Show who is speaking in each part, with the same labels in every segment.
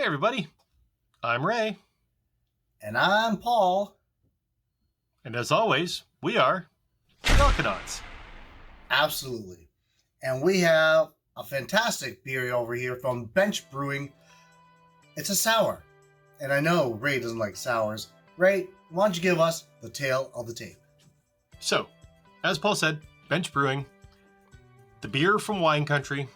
Speaker 1: everybody, I'm Ray.
Speaker 2: And I'm Paul.
Speaker 1: And as always, we are the Alconauts.
Speaker 2: Absolutely. And we have a fantastic beer over here from Bench Brewing. It's a sour. And I know Ray doesn't like sours. Ray, why don't you give us the tale of the tape?
Speaker 1: So, as Paul said, Bench Brewing, the beer from wine country.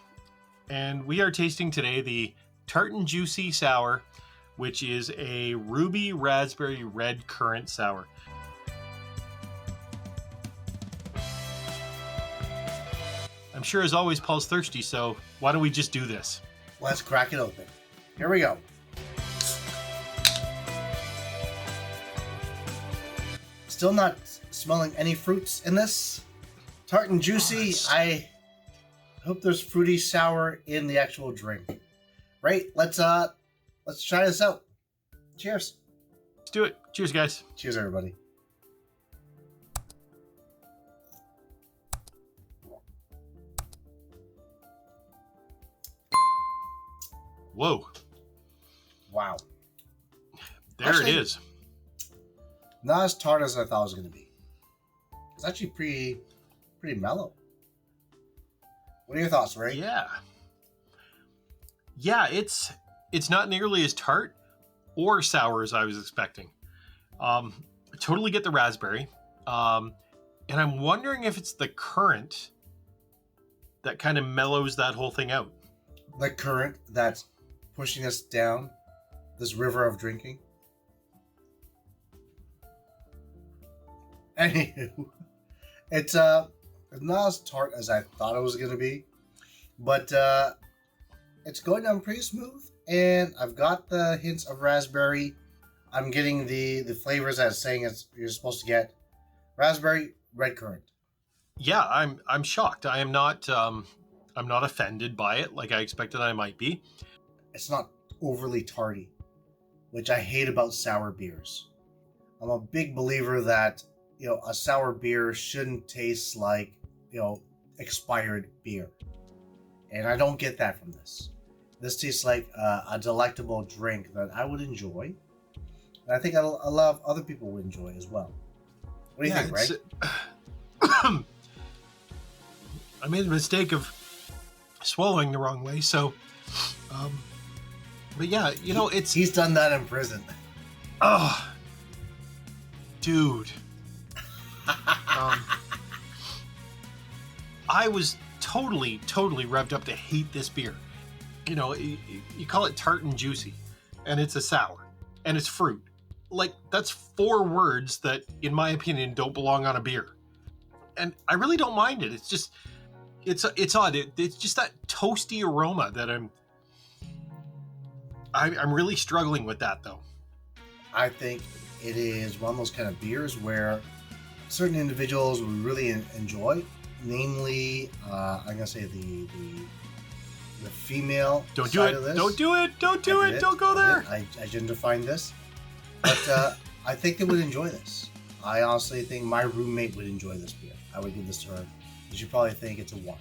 Speaker 1: And we are tasting today the Tart and Juicy Sour, which is a ruby raspberry red currant sour. I'm sure as always Paul's thirsty, so why don't we just do this?
Speaker 2: Let's crack it open. Here we go. Still not smelling any fruits in this. Tart and juicy. I hope there's fruity sour in the actual drink. Right, let's try this out. Cheers.
Speaker 1: Let's do it. Cheers, guys.
Speaker 2: Cheers, everybody.
Speaker 1: Whoa.
Speaker 2: Wow.
Speaker 1: There it is.
Speaker 2: Not as tart as I thought it was going to be. It's actually pretty mellow. What are your thoughts, Ray?
Speaker 1: Yeah, it's not nearly as tart or sour as I was expecting. I totally get the raspberry. And I'm wondering if it's the currant that kind of mellows that whole thing out.
Speaker 2: The current that's pushing us down this river of drinking. Anywho, it's not as tart as I thought it was going to be, but it's going down pretty smooth, and I've got the hints of raspberry. I'm getting the flavors that it's saying you're supposed to get: raspberry, red currant.
Speaker 1: Yeah, I'm shocked. I'm not offended by it like I expected I might be.
Speaker 2: It's not overly tarty, which I hate about sour beers. I'm a big believer that a sour beer shouldn't taste like expired beer, and I don't get that from this. This tastes like a delectable drink that I would enjoy, and I think a lot of other people would enjoy as well. What do you think, right?
Speaker 1: I made the mistake of swallowing the wrong way, so but yeah,
Speaker 2: he's done that in prison.
Speaker 1: Oh, dude. I was totally revved up to hate this beer. You call it tart and juicy, and it's a sour, and it's fruit. Like, that's 4 words that, in my opinion, don't belong on a beer. And I really don't mind it. It's just, it's odd. It's just that toasty aroma that I'm really struggling with that, though.
Speaker 2: I think it is one of those kind of beers where certain individuals would really enjoy. Namely, I'm gonna say the female side of this.
Speaker 1: Don't do it! Don't do it! Don't go there!
Speaker 2: I gender-defined this, but I think they would enjoy this. I honestly think my roommate would enjoy this beer. I would give this to her. She probably think it's a 1.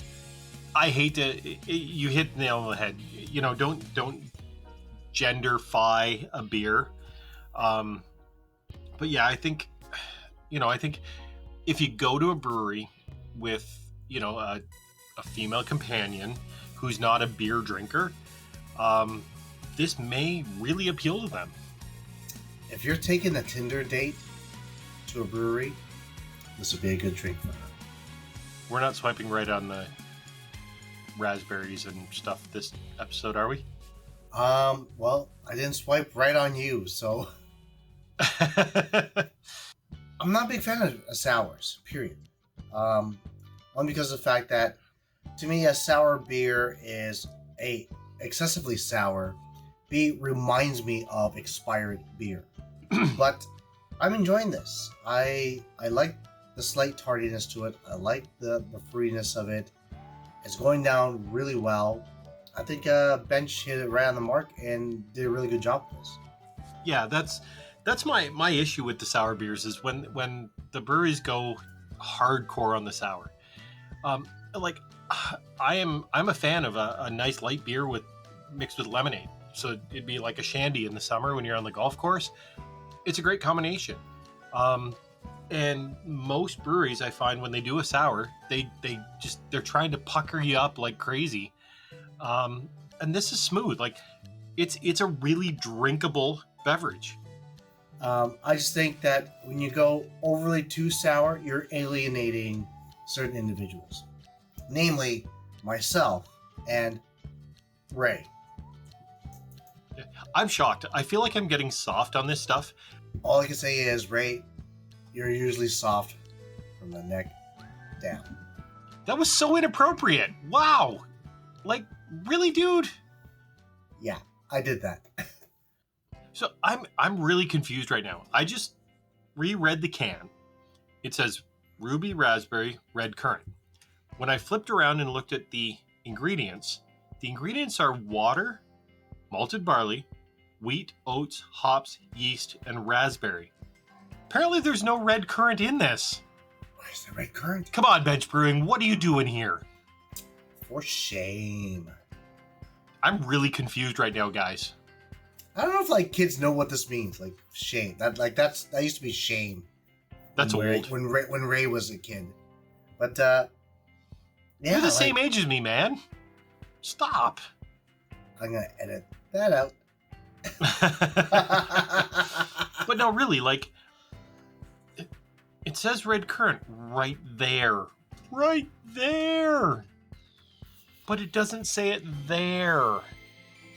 Speaker 1: I hate to. You hit the nail on the head. Don't genderfy a beer. But yeah, I think if you go to a brewery with a female companion who's not a beer drinker, this may really appeal to them.
Speaker 2: If you're taking a Tinder date to a brewery, this would be a good drink for her.
Speaker 1: We're not swiping right on the raspberries and stuff this episode, are we?
Speaker 2: Well, I didn't swipe right on you, so I'm not a big fan of sours, period. One, because of the fact that, to me, a sour beer is A, excessively sour, B, reminds me of expired beer. But I'm enjoying this. I like the slight tardiness to it. I like the fruitiness of it. It's going down really well. I think Bench hit it right on the mark and did a really good job with this.
Speaker 1: Yeah, that's my issue with the sour beers is when the breweries go hardcore on the sour. I'm a fan of a nice light beer mixed with lemonade, So it'd be like a shandy in the summer when you're on the golf course. It's a great combination. And most breweries, I find, when they do a sour, they're trying to pucker you up like crazy. And this is smooth. Like it's a really drinkable beverage.
Speaker 2: I just think that when you go overly too sour, you're alienating certain individuals, namely myself and Ray.
Speaker 1: I'm shocked. I feel like I'm getting soft on this stuff.
Speaker 2: All I can say is, Ray, you're usually soft from the neck down.
Speaker 1: That was so inappropriate. Wow. Like, really, dude?
Speaker 2: Yeah, I did that.
Speaker 1: So I'm really confused right now. I just reread the can. It says ruby raspberry, red currant. When I flipped around and looked at the ingredients are water, malted barley, wheat, oats, hops, yeast, and raspberry. Apparently there's no red currant in this.
Speaker 2: Where's the red currant?
Speaker 1: Come on, Bench Brewing, what are you doing here?
Speaker 2: For shame.
Speaker 1: I'm really confused right now, guys.
Speaker 2: I don't know if like kids know what this means. Like shame. That used to be shame.
Speaker 1: That's old.
Speaker 2: When Ray was a kid. But yeah,
Speaker 1: you're the same age as me, man. Stop.
Speaker 2: I'm gonna edit that out.
Speaker 1: But no, really, like it says red currant right there. Right there. But it doesn't say it there.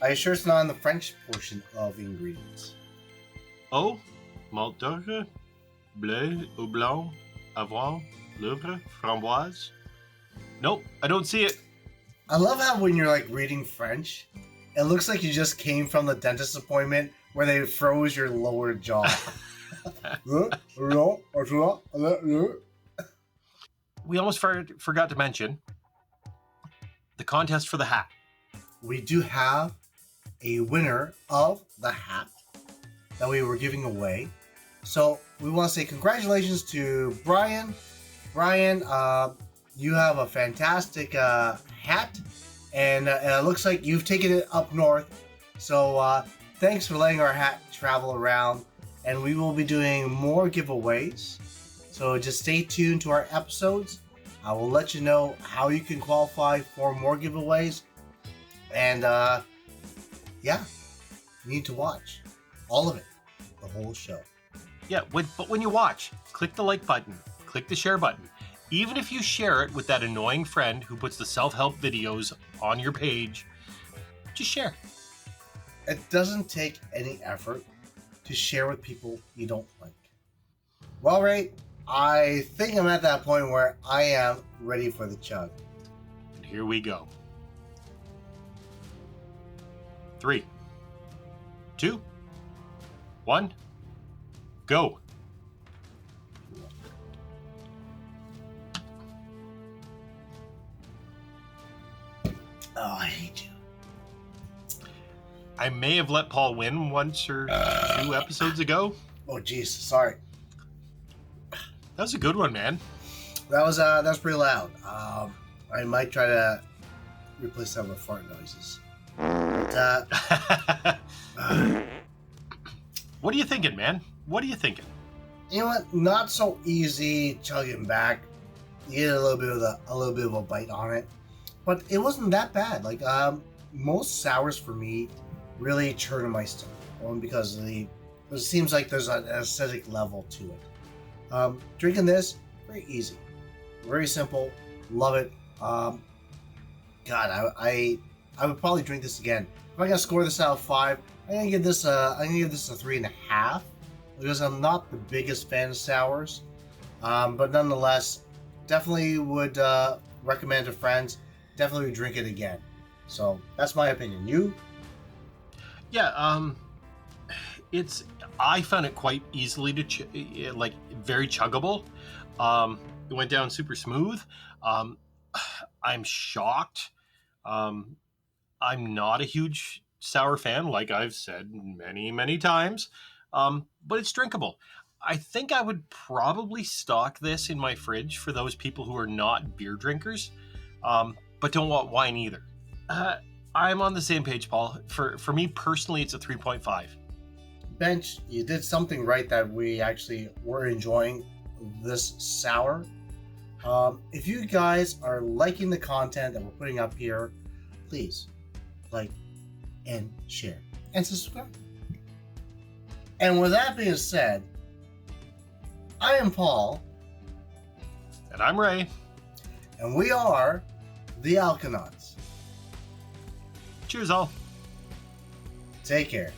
Speaker 2: Are you sure it's not in the French portion of the ingredients?
Speaker 1: Oh, malt d'orge, bleu au blanc, avoine, l'oeuvre, framboise. Nope, I don't see it.
Speaker 2: I love how when you're like reading French, it looks like you just came from the dentist appointment where they froze your lower jaw.
Speaker 1: We almost forgot to mention the contest for the hat.
Speaker 2: We do have a winner of the hat that we were giving away. So we want to say congratulations to Brian. Brian, you have a fantastic hat, and it looks like you've taken it up north. So thanks for letting our hat travel around, and we will be doing more giveaways. So just stay tuned to our episodes. I will let you know how you can qualify for more giveaways. And yeah, you need to watch all of it, the whole show.
Speaker 1: Yeah, but when you watch, click the like button, click the share button. Even if you share it with that annoying friend who puts the self-help videos on your page, just share.
Speaker 2: It doesn't take any effort to share with people you don't like. Well, Ray, I think I'm at that point where I am ready for the chug.
Speaker 1: And here we go. 3, 2, 1, go.
Speaker 2: Oh, I hate you.
Speaker 1: I may have let Paul win once or 2 episodes ago.
Speaker 2: Oh, jeez, sorry.
Speaker 1: That was a good one, man.
Speaker 2: That was pretty loud. I might try to replace that with fart noises. But,
Speaker 1: what are you thinking, man? What are you thinking?
Speaker 2: you know what? Not so easy chugging back. You get a little bit of a bite on it, but it wasn't that bad. Like most sours for me really churn in my stomach, because it seems like there's an acidic level to it. Drinking this, very easy, very simple. Love it. God, I would probably drink this again. If I gotta score this out of 5, I'm gonna give this a 3.5, because I'm not the biggest fan of sours, but nonetheless, definitely would recommend to friends. Definitely would drink it again. So that's my opinion. You?
Speaker 1: Yeah, I found it quite easily to very chuggable. It went down super smooth. I'm shocked. I'm not a huge sour fan, like I've said many, many times, but it's drinkable. I think I would probably stock this in my fridge for those people who are not beer drinkers, but don't want wine either. I'm on the same page, Paul. For me personally, it's a 3.5.
Speaker 2: Bench, you did something right that we actually were enjoying this sour. If you guys are liking the content that we're putting up here, please like and share and subscribe. And with that being said, I am Paul.
Speaker 1: And I'm Ray.
Speaker 2: And we are the Alconauts.
Speaker 1: Cheers, all.
Speaker 2: Take care.